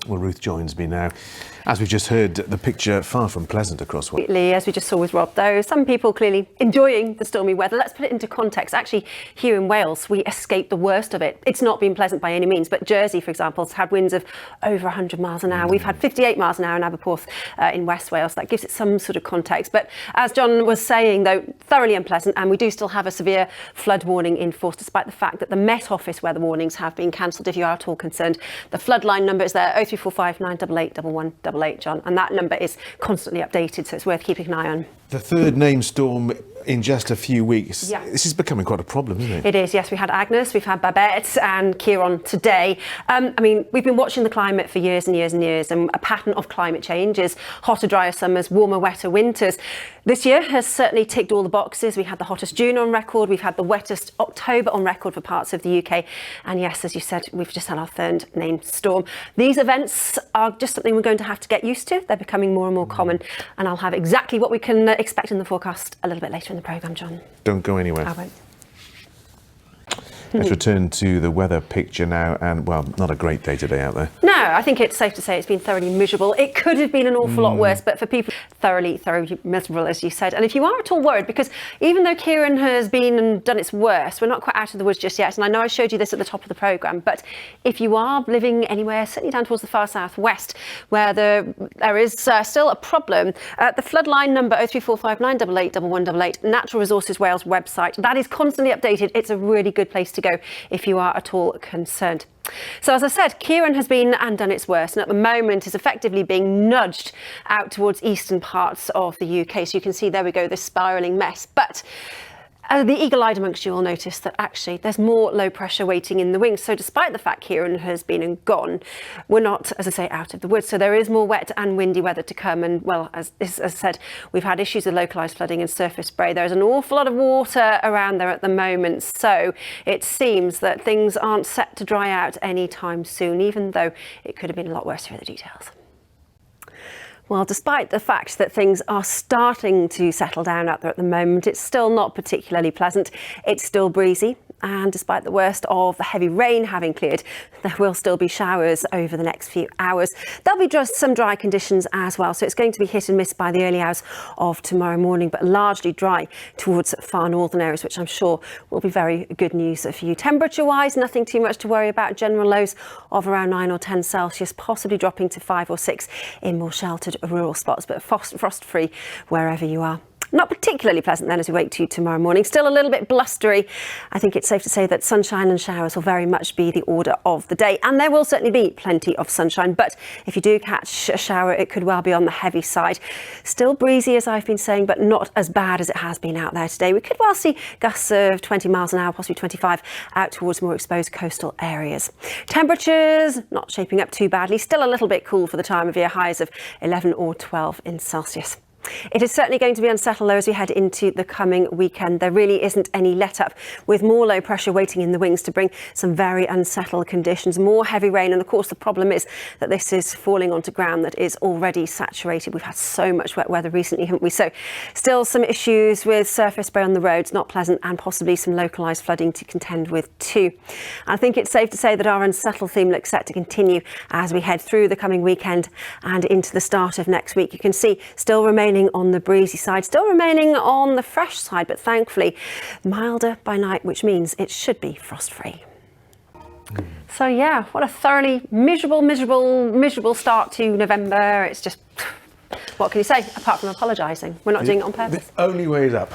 Well, Ruth joins me now. As we've just heard, the picture far from pleasant across Wales. As we just saw with Rob, though, some people clearly enjoying the stormy weather. Let's put it into context. Actually, here in Wales, we escaped the worst of it. It's not been pleasant by any means, but Jersey, for example, has had winds of over 100 miles an hour. We've had 58 miles an hour in Aberporth in West Wales. That gives it some sort of context. But as John was saying, though, thoroughly unpleasant, and we do still have a severe flood warning in force, despite the fact that the Met Office weather warnings have been cancelled. If you are at all concerned, the flood line number is there, 0345 988 1188, John, and that number is constantly updated, so it's worth keeping an eye on. The third named storm in just a few weeks. Yeah. This is becoming quite a problem, isn't it? It is, yes. We had Agnes, we've had Babette and Kieran today. I mean, we've been watching the climate for years and years and years, and a pattern of climate change is hotter, drier summers, warmer, wetter winters. This year has certainly ticked all the boxes. We had the hottest June on record, we've had the wettest October on record for parts of the UK, and yes, as you said, we've just had our third named storm. These events are just something we're going to have to get used to. They're becoming more and more common, and I'll have exactly what we can expect in the forecast a little bit later in the programme, John. Don't go anywhere. I won't. Let's return to the weather picture now, and well, not a great day today out there. No, I think it's safe to say it's been thoroughly miserable. It could have been an awful lot worse, but for people, thoroughly miserable, as you said. And if you are at all worried, because even though Kieran has been and done its worst, we're not quite out of the woods just yet. And I know I showed you this at the top of the programme, but if you are living anywhere, certainly down towards the far southwest, where there is still a problem, the flood line number 0345 988 1188, Natural Resources Wales website, that is constantly updated. It's a really good place to go if you are at all concerned. So as I said, Kieran has been and done its worst, and at the moment is effectively being nudged out towards eastern parts of the UK. So you can see, there we go, this spiralling mess. But the eagle-eyed amongst you will notice that actually there's more low pressure waiting in the wings. So despite the fact Kieran has been and gone, we're not, as I say, out of the woods. So there is more wet and windy weather to come. And well, as I said, we've had issues with localised flooding and surface spray. There's an awful lot of water around there at the moment. So it seems that things aren't set to dry out anytime soon, even though it could have been a lot worse. Here are the details. Well, despite the fact that things are starting to settle down out there at the moment, it's still not particularly pleasant. It's still breezy. And despite the worst of the heavy rain having cleared, there will still be showers over the next few hours. There'll be just some dry conditions as well, so it's going to be hit and miss by the early hours of tomorrow morning, but largely dry towards far northern areas, which I'm sure will be very good news for you. Temperature-wise, nothing too much to worry about. General lows of around 9 or 10 Celsius, possibly dropping to 5 or 6 in more sheltered rural spots, but frost-free wherever you are. Not particularly pleasant then as we wake to tomorrow morning. Still a little bit blustery. I think it's safe to say that sunshine and showers will very much be the order of the day. And there will certainly be plenty of sunshine. But if you do catch a shower, it could well be on the heavy side. Still breezy, as I've been saying, but not as bad as it has been out there today. We could well see gusts of 20 miles an hour, possibly 25, out towards more exposed coastal areas. Temperatures not shaping up too badly. Still a little bit cool for the time of year. Highs of 11 or 12 in Celsius. It is certainly going to be unsettled though as we head into the coming weekend. There really isn't any let up, with more low pressure waiting in the wings to bring some very unsettled conditions, more heavy rain. And of course the problem is that this is falling onto ground that is already saturated. We've had so much wet weather recently, haven't we? So still some issues with surface spray on the roads, not pleasant, and possibly some localised flooding to contend with too. I think it's safe to say that our unsettled theme looks set to continue as we head through the coming weekend and into the start of next week. You can see still remaining on the breezy side, still remaining on the fresh side, but thankfully milder by night, which means it should be frost-free. So yeah, what a thoroughly miserable start to November. It's just, what can you say apart from apologising? We're not doing it on purpose. The only way is up.